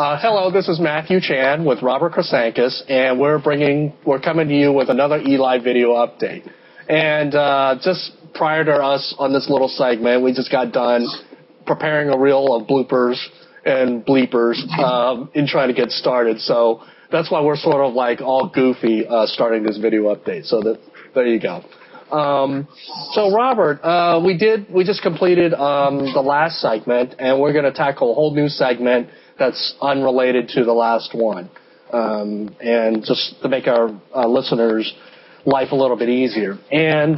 Hello, this is Matthew Chan with Robert Krasankis, and we're coming to you with another ELI video update. And just prior to us on this little segment, we just got done preparing a reel of bloopers and bleepers in trying to get started. So that's why we're sort of like all goofy starting this video update. So there you go. So Robert, we just completed the last segment, and we're going to tackle a whole new segment that's unrelated to the last one, and just to make our listeners' life a little bit easier. And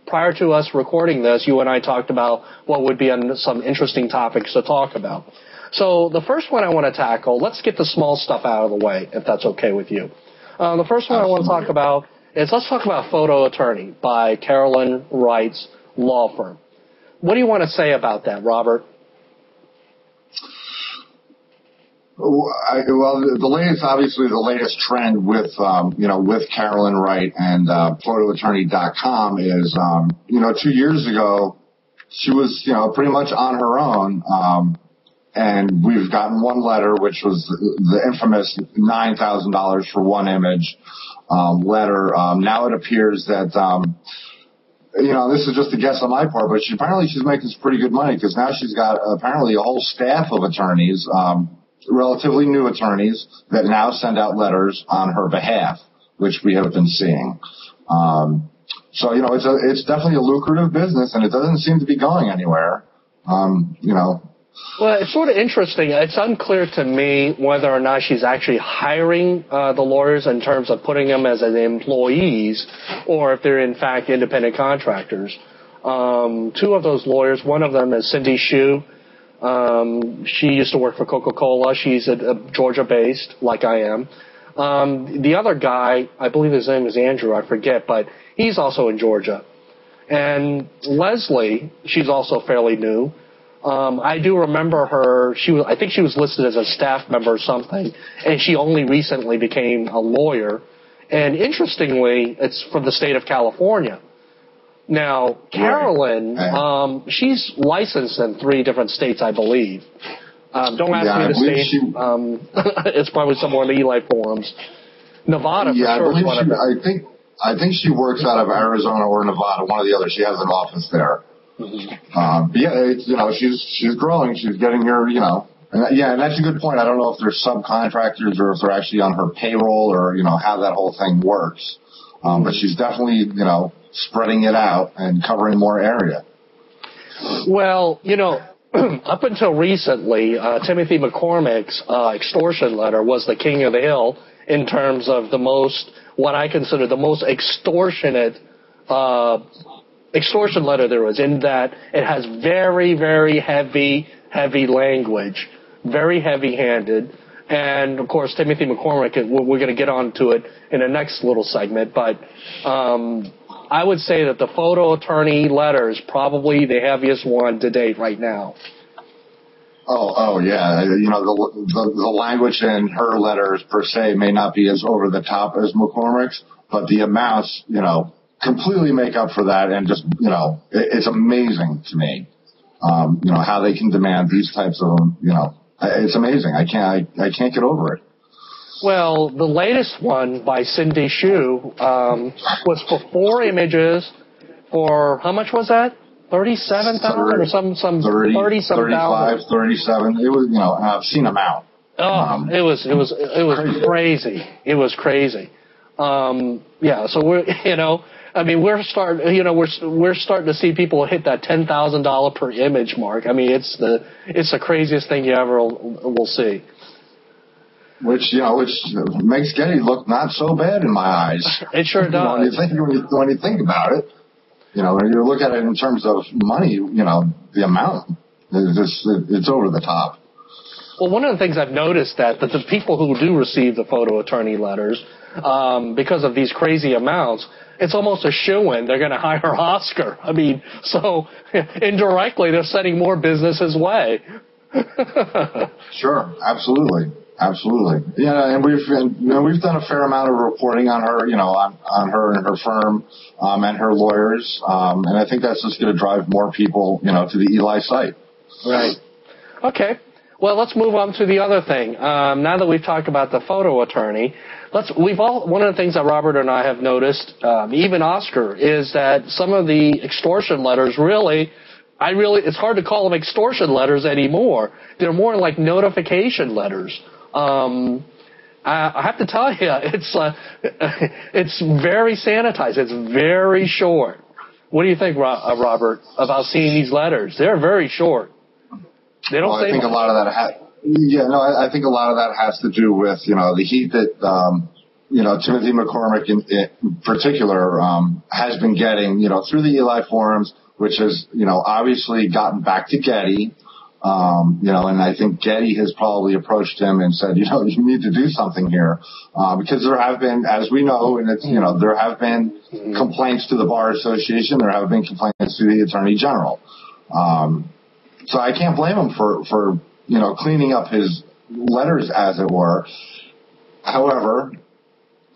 prior to us recording this, you and I talked about what would be some interesting topics to talk about. So the first one I want to tackle, let's get the small stuff out of the way, if that's okay with you. The first one I want to talk about is let's talk about Photo Attorney by Carolyn Wright's law firm. What do you want to say about that, Robert? Well, obviously the latest trend with Carolyn Wright and photoattorney.com is, 2 years ago, she was, pretty much on her own. And we've gotten one letter, which was the infamous $9,000 for one image, letter. Now it appears that, this is just a guess on my part, but apparently she's making some pretty good money because now she's got apparently a whole staff of attorneys, relatively new attorneys that now send out letters on her behalf, which we have been seeing. So it's definitely a lucrative business, and it doesn't seem to be going anywhere. Well, it's sort of interesting. It's unclear to me whether or not she's actually hiring the lawyers in terms of putting them as employees, or if they're in fact independent contractors. Two of those lawyers, one of them is Cindy Hsu. She used to work for Coca-Cola. She's Georgia-based, like I am. The other guy, I believe his name is Andrew, I forget, but he's also in Georgia. And Leslie, she's also fairly new. I do remember her. I think she was listed as a staff member or something, and she only recently became a lawyer. And interestingly, it's from the state of California. Now, Carolyn, she's licensed in 3 different states, I believe. Don't ask me the state. It's probably somewhere in the ELI forums. Nevada, for sure, is one of them. I think she works out of Arizona or Nevada, one or the other. She has an office there. Mm-hmm. She's growing. She's getting her, and that's a good point. I don't know if they're subcontractors or if they're actually on her payroll or, how that whole thing works. But she's definitely, spreading it out and covering more area. Well, up until recently, Timothy McCormick's extortion letter was the king of the hill in terms of what I consider the most extortionate extortion letter there was, in that it has very, very heavy language, very heavy-handed. And, of course, Timothy McCormick, we're going to get onto it in the next little segment, but I would say that the Photo Attorney letter is probably the heaviest one to date right now. Oh, yeah. The language in her letters, per se, may not be as over the top as McCormick's, but the amounts, completely make up for that, and just, it's amazing to me, how they can demand these types of, it's amazing. I can't get over it. Well, the latest one by Cindy Hsu was for 4 images for, how much was that? 37,000 or some 35, 37. It was, I've seen them out. Oh, it was crazy. It was crazy. Yeah, so we're starting to see people hit that $10,000 per image mark. I mean, it's the craziest thing you ever will see. Which makes Getty look not so bad in my eyes. It sure does. When you think about it, when you look at it in terms of money, the amount it's over the top. Well, one of the things I've noticed that the people who do receive the Photo Attorney letters, because of these crazy amounts, it's almost a shoo-in. They're going to hire Oscar. I mean, so indirectly they're sending more business his way. Sure, absolutely. Yeah, and we've done a fair amount of reporting on her, on her and her firm, and her lawyers, and I think that's just going to drive more people, to the ELI site. Right. Okay. Well, let's move on to the other thing. Now that we've talked about the photo attorney, one of the things that Robert and I have noticed, even Oscar, is that some of the extortion letters it's hard to call them extortion letters anymore. They're more like notification letters. I have to tell you, it's very sanitized. It's very short. What do you think, Robert, about seeing these letters? They're very short. They don't say I think much. a lot of that I think a lot of that has to do with, the heat that, Timothy McCormick in particular, has been getting, through the ELI forums, which has, obviously gotten back to Getty. And I think Getty has probably approached him and said, you need to do something here. Because there have been, as we know, and it's, there have been complaints to the Bar Association. There have been complaints to the Attorney General. So I can't blame him for cleaning up his letters, as it were. However,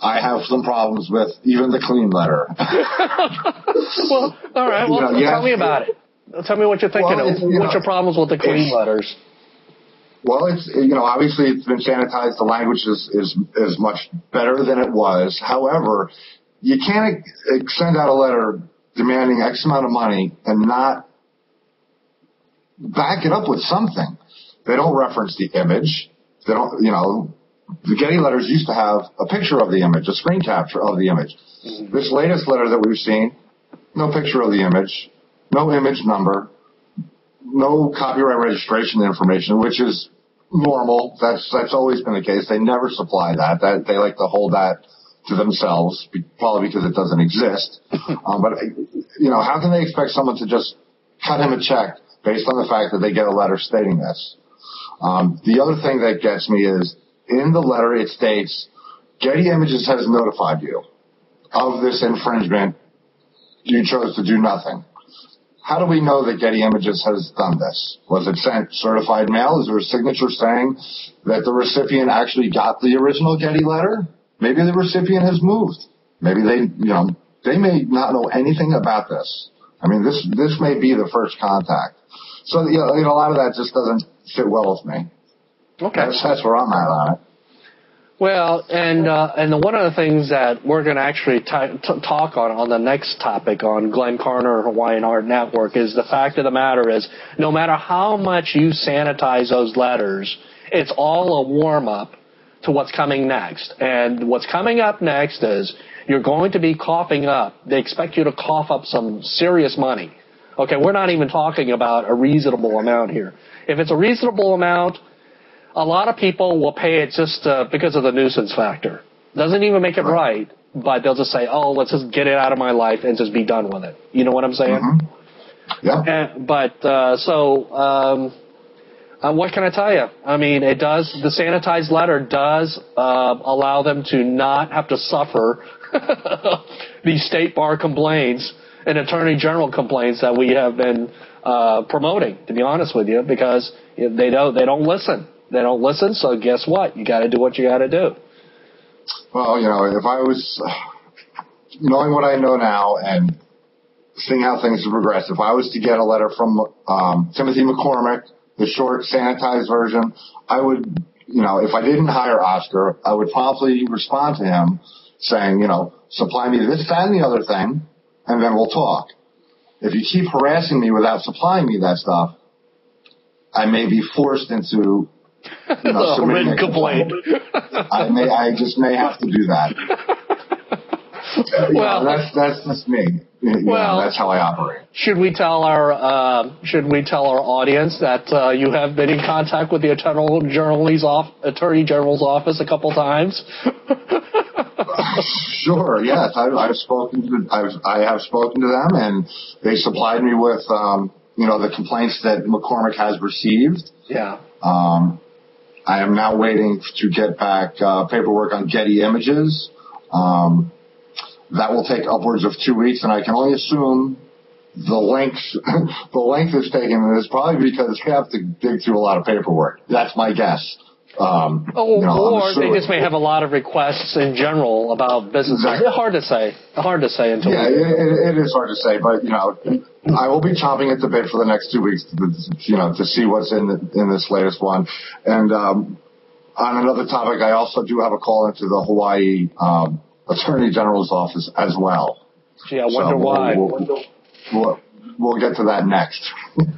I have some problems with even the clean letter. Well, all right. Well, tell me about it. Tell me what you're thinking of. What's your problems with the clean letters? Well, it's, obviously it's been sanitized. The language is much better than it was. However, you can't send out a letter demanding X amount of money and not back it up with something. They don't reference the image. They don't, the Getty letters used to have a picture of the image, a screen capture of the image. Mm-hmm. This latest letter that we've seen, no picture of the image, no image number, no copyright registration information, which is normal. That's always been the case. They never supply that. They like to hold that to themselves, probably because it doesn't exist. But how can they expect someone to just cut him a check based on the fact that they get a letter stating this? The other thing that gets me is, in the letter it states, Getty Images has notified you of this infringement. You chose to do nothing. How do we know that Getty Images has done this? Was it sent certified mail? Is there a signature saying that the recipient actually got the original Getty letter? Maybe the recipient has moved. Maybe they may not know anything about this. I mean, this may be the first contact. So, a lot of that just doesn't sit well with me. Okay. That's where I'm at on it. Well, and one of the things that we're going to actually talk on the next topic on Glen, Carner, Hawaiian Art Network is the fact of the matter is, no matter how much you sanitize those letters, it's all a warm-up to what's coming next. And what's coming up next is you're going to be coughing up. They expect you to cough up some serious money. Okay, we're not even talking about a reasonable amount here. If it's a reasonable amount, a lot of people will pay it just because of the nuisance factor. Doesn't even make it right, but they'll just say, oh, let's just get it out of my life and just be done with it. You know what I'm saying? Mm-hmm. Yeah. What can I tell you? I mean, the sanitized letter does allow them to not have to suffer these state bar complaints and attorney general complaints that we have been promoting, to be honest with you, because they don't listen. They don't listen, so guess what? You got to do what you got to do. Well, if I was knowing what I know now and seeing how things have progressed, if I was to get a letter from Timothy McCormick, the short sanitized version, I would, if I didn't hire Oscar, I would promptly respond to him saying, supply me this, that, and the other thing, and then we'll talk. If you keep harassing me without supplying me that stuff, I may be forced into submitting a complaint. I just may have to do that. Well, that's just me. That's how I operate. Should we tell our audience that you have been in contact with the Attorney General's office a couple times? Sure. Yes, I have spoken to them, and they supplied me with the complaints that McCormick has received. Yeah. I am now waiting to get back paperwork on Getty Images. That will take upwards of 2 weeks, and I can only assume the length it's taken is probably because they have to dig through a lot of paperwork. That's my guess. Or they just may have a lot of requests in general about businesses. Exactly. It's hard to say. Hard to say until. Yeah, it is hard to say, but I will be chomping at the bit for the next 2 weeks, to see what's in this latest one. And on another topic, I also do have a call into the Hawaii Attorney General's office as well. Gee, I wonder why. We'll get to that next.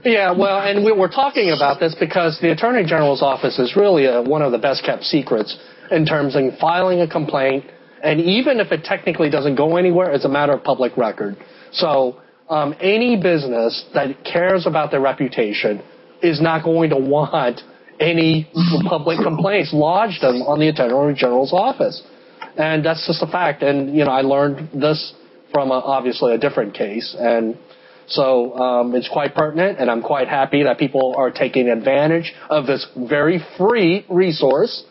Yeah, well, and we were talking about this because the Attorney General's office is really one of the best kept secrets in terms of filing a complaint, and even if it technically doesn't go anywhere, it's a matter of public record. So any business that cares about their reputation is not going to want any public complaints lodged on the Attorney General's office. And that's just a fact. And, I learned this from obviously a different case, and so it's quite pertinent, and I'm quite happy that people are taking advantage of this very free resource.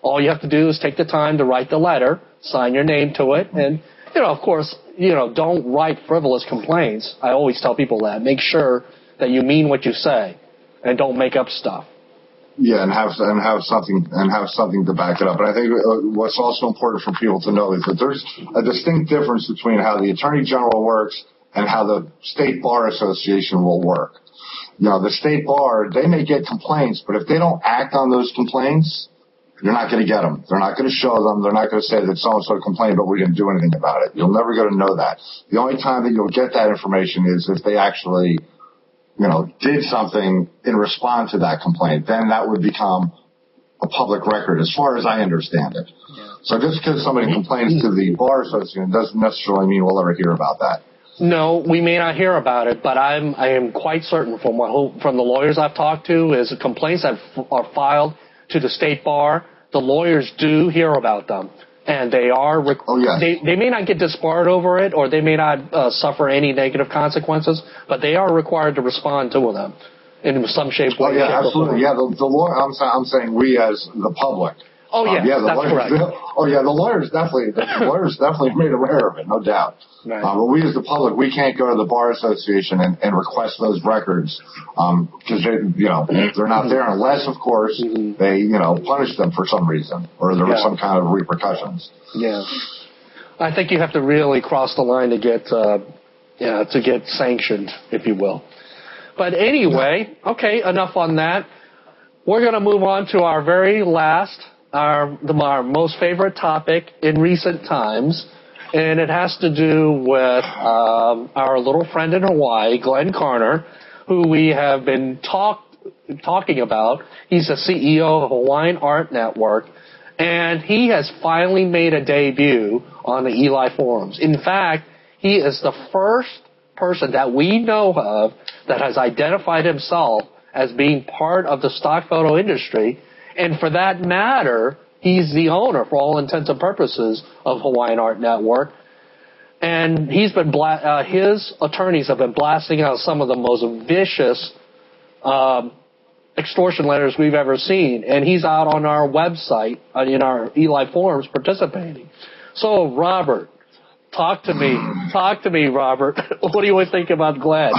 All you have to do is take the time to write the letter, sign your name to it, and, of course, don't write frivolous complaints. I always tell people that. Make sure that you mean what you say, and don't make up stuff. Yeah, and have something to back it up. And I think what's also important for people to know is that there's a distinct difference between how the Attorney General works and how the State Bar Association will work. The State Bar, they may get complaints, but if they don't act on those complaints, you're not going to get them. They're not going to show them. They're not going to say that so-and-so complained, but we didn't do anything about it. You'll never get to know that. The only time that you'll get that information is if they actually, did something in response to that complaint. Then that would become a public record, as far as I understand it. Yeah. So just because somebody complains to the Bar Association doesn't necessarily mean we'll ever hear about that. No, we may not hear about it, but I am quite certain from the lawyers I've talked to is the complaints that are filed to the State Bar, the lawyers do hear about them, and they are they may not get disbarred over it, or they may not suffer any negative consequences, but they are required to respond to them in some shape. Oh yeah, absolutely. Yeah, the lawyer. I'm saying we as the public. Oh yeah, the that's lawyers, correct. The lawyers definitely made aware of it, no doubt. Right. But we as the public, we can't go to the Bar Association and request those records because they're not there unless, of course, they punish them for some reason or there was some kind of repercussions. Yeah, I think you have to really cross the line to get sanctioned, if you will. But anyway, okay, enough on that. We're going to move on to our very last. Our most favorite topic in recent times, and it has to do with our little friend in Hawaii, Glen Carner, who we have been talking about. He's the CEO of Hawaiian Art Network, and he has finally made a debut on the ELI forums. In fact, he is the first person that we know of that has identified himself as being part of the stock photo industry. And for that matter, he's the owner, for all intents and purposes, of Hawaiian Art Network. And he's been his attorneys have been blasting out some of the most vicious extortion letters we've ever seen. And he's out on our website, in our ELI forums, participating. So, Robert, talk to me, Robert. What do you think about Glen?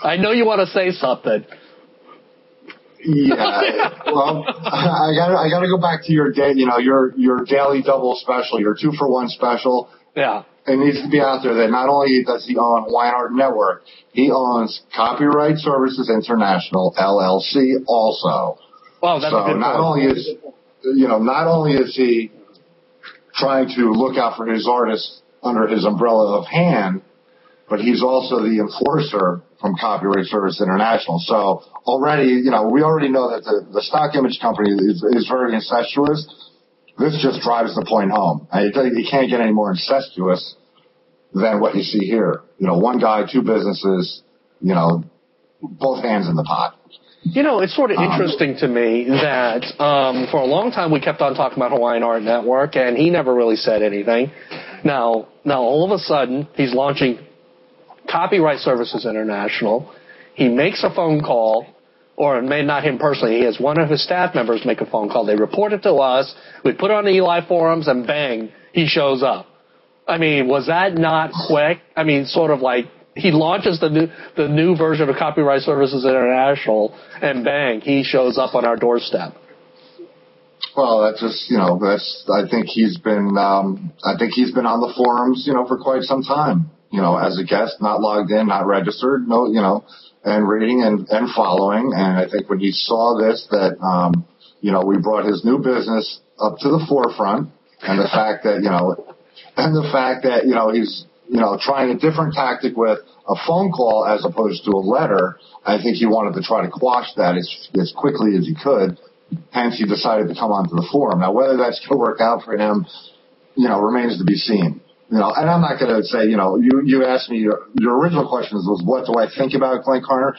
I know you want to say something. Yeah, well, I got to go back to your day. Your daily double special, your 2-for-1 special. Yeah, it needs to be out there that not only does he own Hawaiian Art Network, he owns Copyright Services International LLC also. Well, that's so not only is he trying to look out for his artists under his umbrella of hand, but he's also the enforcer from Copyright Service International. So already, we already know that the stock image company is very incestuous. This just drives the point home. You can't get any more incestuous than what you see here. One guy, two businesses, both hands in the pot. It's sort of interesting to me that for a long time we kept on talking about Hawaiian Art Network, and he never really said anything. Now all of a sudden, he's launching Copyright Services International. He makes a phone call, or not him personally, he has one of his staff members make a phone call. They report it to us. We put it on the ELI forums, and bang, he shows up. I mean, was that not quick? I mean, sort of like he launches the new version of Copyright Services International, and bang, he shows up on our doorstep. Well, that's just, I think he's been on the forums, for quite some time, as a guest, not logged in, not registered, and reading and following. And I think when he saw this, that, we brought his new business up to the forefront, and the fact that, he's, trying a different tactic with a phone call as opposed to a letter. I think he wanted to try to quash that as quickly as he could. Hence, he decided to come onto the forum. Now, whether that's going to work out for him, remains to be seen. And I'm not going to say, you asked me, your original question was, what do I think about Glen Carner?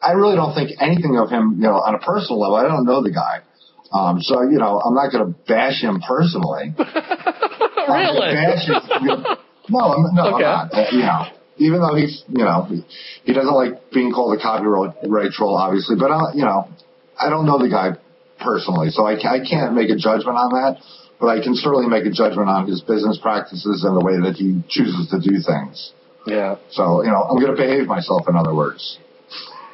I really don't think anything of him, on a personal level. I don't know the guy. So, I'm not going to bash him personally. Really? No, okay. I'm not. Even though he's, he doesn't like being called a copyright troll, obviously, but, I don't know the guy personally, so I can't make a judgment on that, but I can certainly make a judgment on his business practices and the way that he chooses to do things. Yeah. So, I'm going to behave myself, in other words.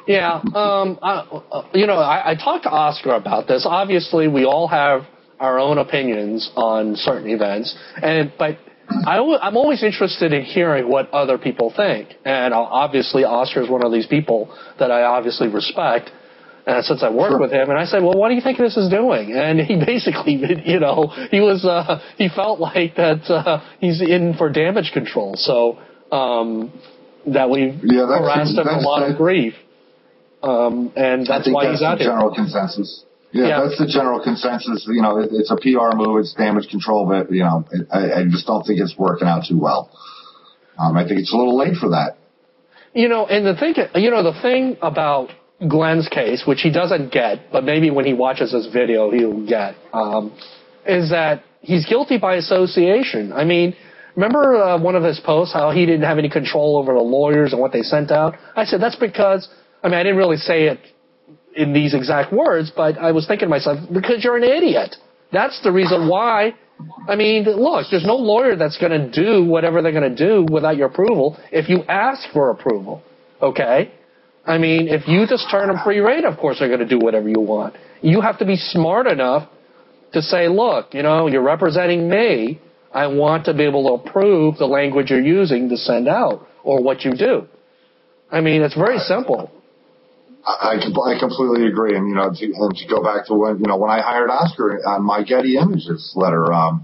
Yeah. I talked to Oscar about this. Obviously, we all have our own opinions on certain events, but I'm always interested in hearing what other people think. And obviously, Oscar is one of these people that I obviously respect. Since I worked with him, and I said, well, what do you think this is doing? And he basically, he felt like that he's in for damage control. So that we've harassed him a lot of grief. And that's why he's out here. General consensus. Yeah, that's the general consensus. It's a PR move. It's damage control, but I just don't think it's working out too well. I think it's a little late for that. And the thing about Glen's case, which he doesn't get, but maybe when he watches this video he'll get, is that he's guilty by association. I mean, remember one of his posts, how he didn't have any control over the lawyers and what they sent out? I said, that's because, I didn't really say it in these exact words, but I was thinking to myself, because you're an idiot. That's the reason why. Look, there's no lawyer that's going to do whatever they're going to do without your approval if you ask for approval, okay? If you just turn them free rein, of course they're going to do whatever you want. You have to be smart enough to say, look, you're representing me. I want to be able to approve the language you're using to send out or what you do. It's very simple. I completely agree. And, to go back to when I hired Oscar on my Getty Images letter, I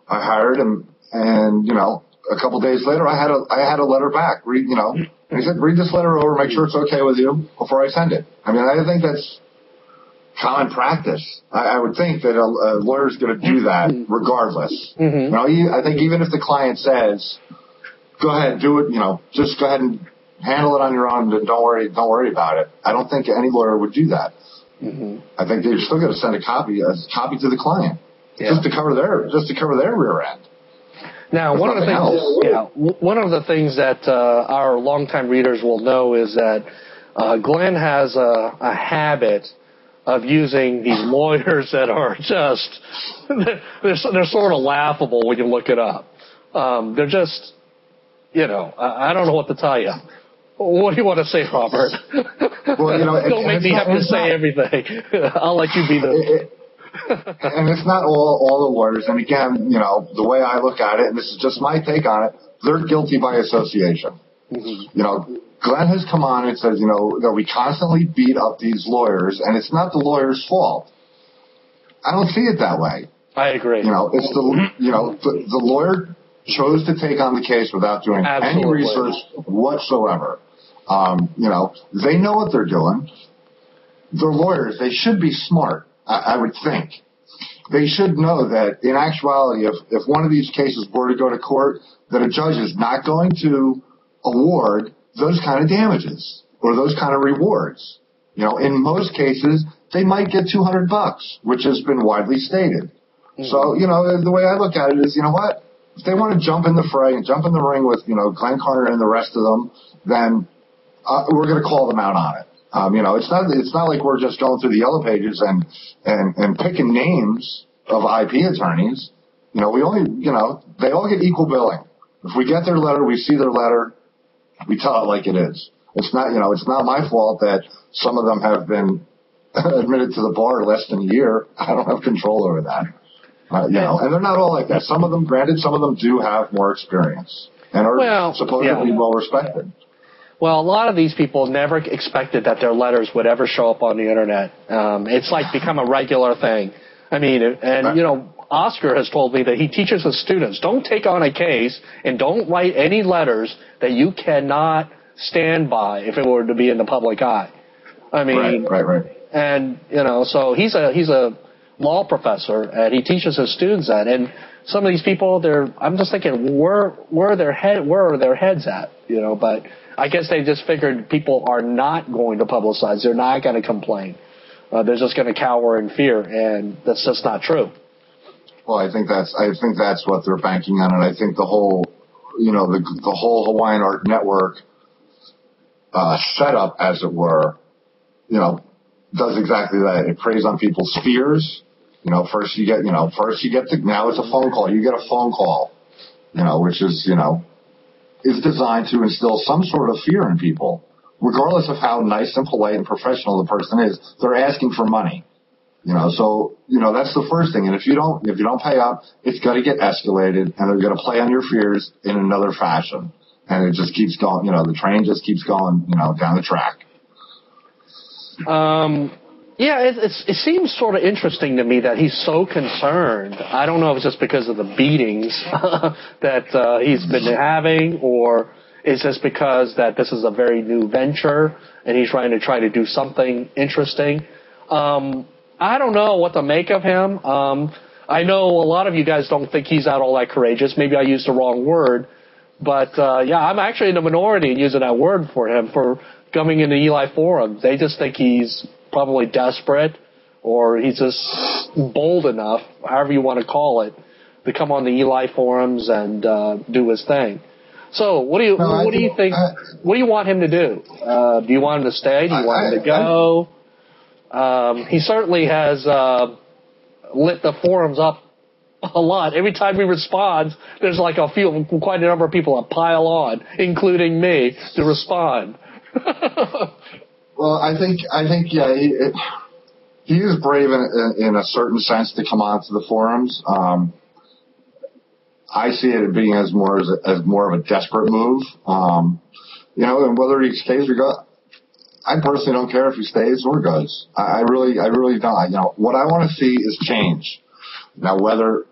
hired him and, a couple days later I had a letter back. And he said, read this letter over, make sure it's okay with you before I send it. I think that's common practice. I would think that a lawyer's going to do that regardless. Mm-hmm. I think even if the client says, go ahead, do it, just go ahead and handle it on your own and don't worry about it. I don't think any lawyer would do that. Mm-hmm. I think they're still going to send a copy to the client just to cover their rear end. Now, one of the things that our longtime readers will know is that Glen has a habit of using these lawyers that are just they're sort of laughable when you look it up. They're just, I don't know what to tell you. What do you want to say, Robert? Well, don't make me have to say everything. I'll let you be the. And it's not all the lawyers. And again, the way I look at it, and this is just my take on it, they're guilty by association. Mm-hmm. Glen has come on and says, that we constantly beat up these lawyers, and it's not the lawyer's fault. I don't see it that way. I agree. It's the lawyer chose to take on the case without doing any research whatsoever. They know what they're doing. They're lawyers. They should be smart. I would think. They should know that in actuality, if one of these cases were to go to court, that a judge is not going to award those kind of damages or those kind of rewards. In most cases, they might get $200, which has been widely stated. Mm-hmm. So, the way I look at it is, what? If they want to jump in the fray and jump in the ring with, Glen Carner and the rest of them, then we're going to call them out on it. It's not like we're just going through the yellow pages and picking names of IP attorneys. They all get equal billing. If we get their letter, we see their letter, we tell it like it is. It's not my fault that some of them have been admitted to the bar less than a year. I don't have control over that. And they're not all like that. Some of them, granted, some of them do have more experience and are supposedly well respected. Well, a lot of these people never expected that their letters would ever show up on the internet. It's like become a regular thing. I mean, and Oscar has told me that he teaches his students, don't take on a case and don't write any letters that you cannot stand by if it were to be in the public eye. I mean, right. And so he's a law professor and he teaches his students that. And some of these people, I'm just thinking, where are their heads at? But I guess they just figured people are not going to publicize. They're not going to complain. They're just going to cower in fear, and that's just not true. Well, I think that's what they're banking on, and I think the whole, the whole Hawaiian Art Network setup, as it were, does exactly that. It preys on people's fears. Now it's a phone call. You get a phone call, which is, is designed to instill some sort of fear in people, regardless of how nice and polite and professional the person is. They're asking for money, So that's the first thing. And if you don't pay up, it's going to get escalated, and they're going to play on your fears in another fashion, and it just keeps going. The train just keeps going, down the track. It seems sort of interesting to me that he's so concerned. I don't know if it's just because of the beatings that he's been having, or it's just because that this is a very new venture and he's trying to do something interesting. I don't know what to make of him. I know a lot of you guys don't think he's out all that courageous. Maybe I used the wrong word. But, I'm actually in the minority in using that word for him, for coming in the ELI forum. They just think he's probably desperate, or he's just bold enough, however you want to call it, to come on the ELI forums and do his thing. So, what do you think? What do you want him to do? Do you want him to stay? Do you want him to go? He certainly has lit the forums up a lot. Every time he responds, there's like quite a number of people that pile on, including me, to respond. Well, I think, he is brave in a certain sense to come onto the forums. I see it being as more of a desperate move. And whether he stays or goes, I personally don't care if he stays or goes. I really don't. What I want to see is change. Now, whether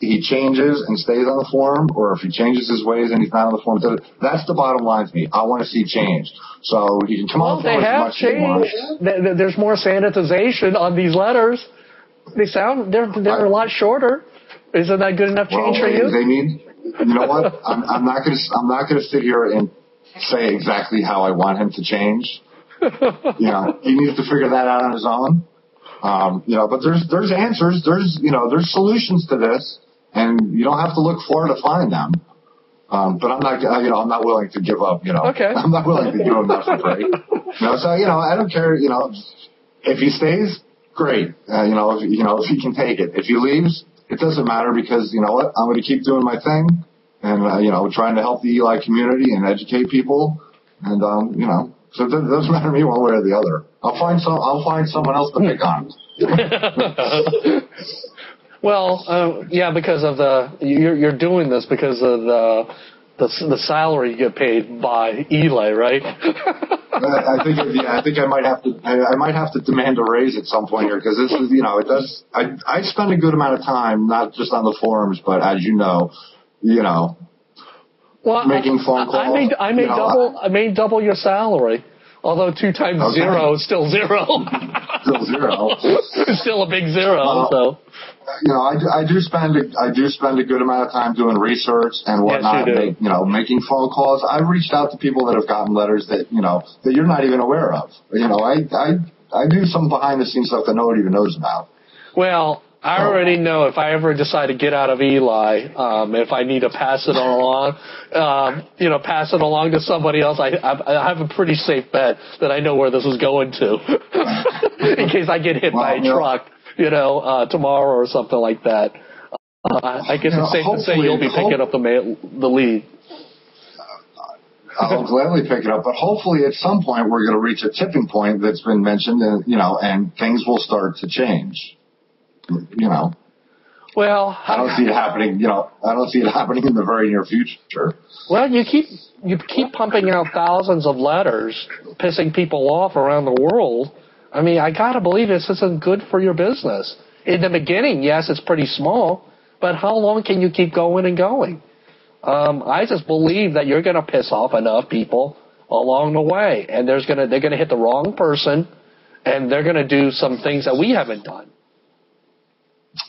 he changes and stays on the forum, or if he changes his ways and he's not on the forum, that's the bottom line to me. I want to see change. So you can come on the forum as much as you want. There's more sanitization on these letters. They're a lot shorter. Isn't that good enough change for you? They need. You know what? I'm not going to sit here and say exactly how I want him to change. He needs to figure that out on his own. But there's answers. There's solutions to this, and you don't have to look far to find them. But I'm not willing to give up. Okay. I'm not willing to give him that for free. So I don't care. If he stays, great. If he can take it. If he leaves, it doesn't matter, because I'm going to keep doing my thing, and trying to help the ELI community and educate people, and so it doesn't matter to me one way or the other. I'll find someone else to pick on. Well, because of you're doing this because of the salary you get paid by ELI, right? I think I might have to demand a raise at some point here, because this is, I spend a good amount of time not just on the forums, but as making phone calls. I may double your salary. Although 2 times 0 is still 0. Still 0. It's still a big 0. So. I do spend a good amount of time doing research and whatnot. Yes, you do. Making phone calls. I've reached out to people that have gotten letters that that you're not even aware of. I do some behind the scenes stuff that nobody even knows about. Well, I already know if I ever decide to get out of ELI, if I need to pass it along, pass it along to somebody else, I have a pretty safe bet that I know where this is going to, in case I get hit by a truck, tomorrow or something like that. I guess it's safe to say you'll be picking up the lead. I'll gladly pick it up. But hopefully at some point we're going to reach a tipping point that's been mentioned, and, and things will start to change. Well, I don't see it happening. I don't see it happening in the very near future. Well, you keep pumping out thousands of letters, pissing people off around the world. I mean, I gotta believe this isn't good for your business. In the beginning, yes, it's pretty small, but how long can you keep going and going? I just believe that you're gonna piss off enough people along the way, and they're gonna hit the wrong person, and they're gonna do some things that we haven't done.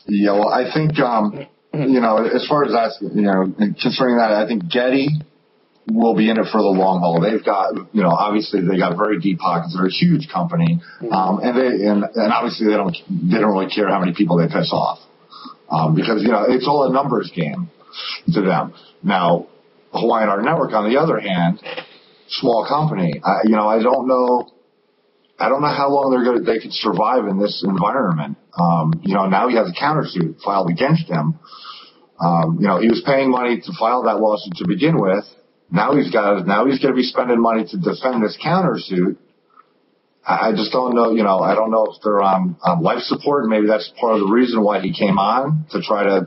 Yeah, well, I think, as far as that, concerning that, I think Getty will be in it for the long haul. They've got, obviously they got very deep pockets. They're a huge company, and obviously they don't really care how many people they piss off, because it's all a numbers game to them. Now, Hawaiian Art Network, on the other hand, small company. I don't know how long they could survive in this environment. Now he has a countersuit filed against him. He was paying money to file that lawsuit to begin with. Now he's going to be spending money to defend this countersuit. I just don't know, I don't know if they're on life support, and maybe that's part of the reason why he came on, to try to,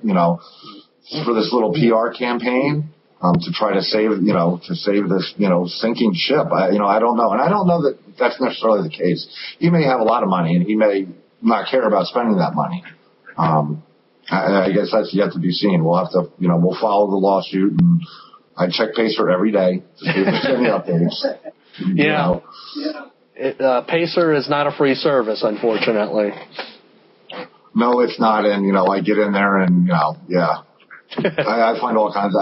for this little PR campaign, to try to save this, sinking ship. I don't know. And I don't know that that's necessarily the case. He may have a lot of money, and he may not care about spending that money. I guess that's yet to be seen. We'll have to, we'll follow the lawsuit, and I check Pacer every day to see if there's any updates. Yeah. Pacer is not a free service, unfortunately. No, it's not. And, I get in there and, I find all kinds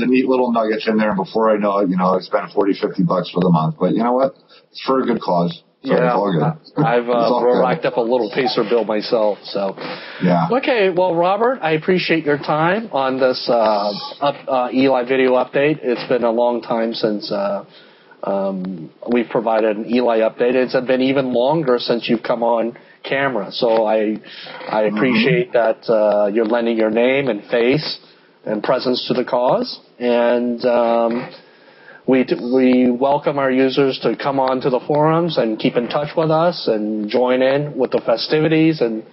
of neat little nuggets in there. And before I know it, I spend $40-$50 for the month. But you know what? It's for a good cause. So it's all good. I've racked up a little Pacer bill myself. So yeah. Okay. Well, Robert, I appreciate your time on this ELI video update. It's been a long time since we've provided an ELI update. It's been even longer since you've come on camera. So I appreciate that you're lending your name and face and presence to the cause. And we welcome our users to come on to the forums and keep in touch with us and join in with the festivities and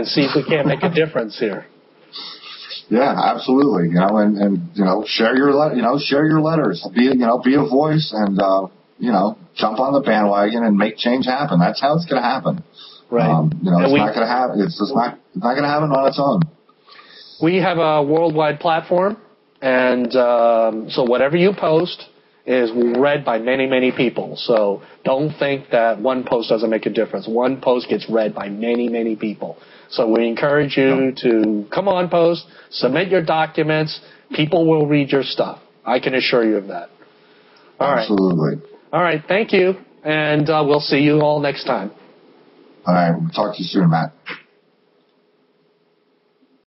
see if we can't make a difference here. Yeah, absolutely. And share your letters. Be a voice and jump on the bandwagon and make change happen. That's how it's going to happen. Right. It's not going to happen. It's not going to happen on its own. We have a worldwide platform, and so whatever you post is read by many, many people. So don't think that one post doesn't make a difference. One post gets read by many, many people. So we encourage you to come on post, submit your documents. People will read your stuff. I can assure you of that. Absolutely. All right. Thank you. And we'll see you all next time. All right. We'll talk to you soon, Matt.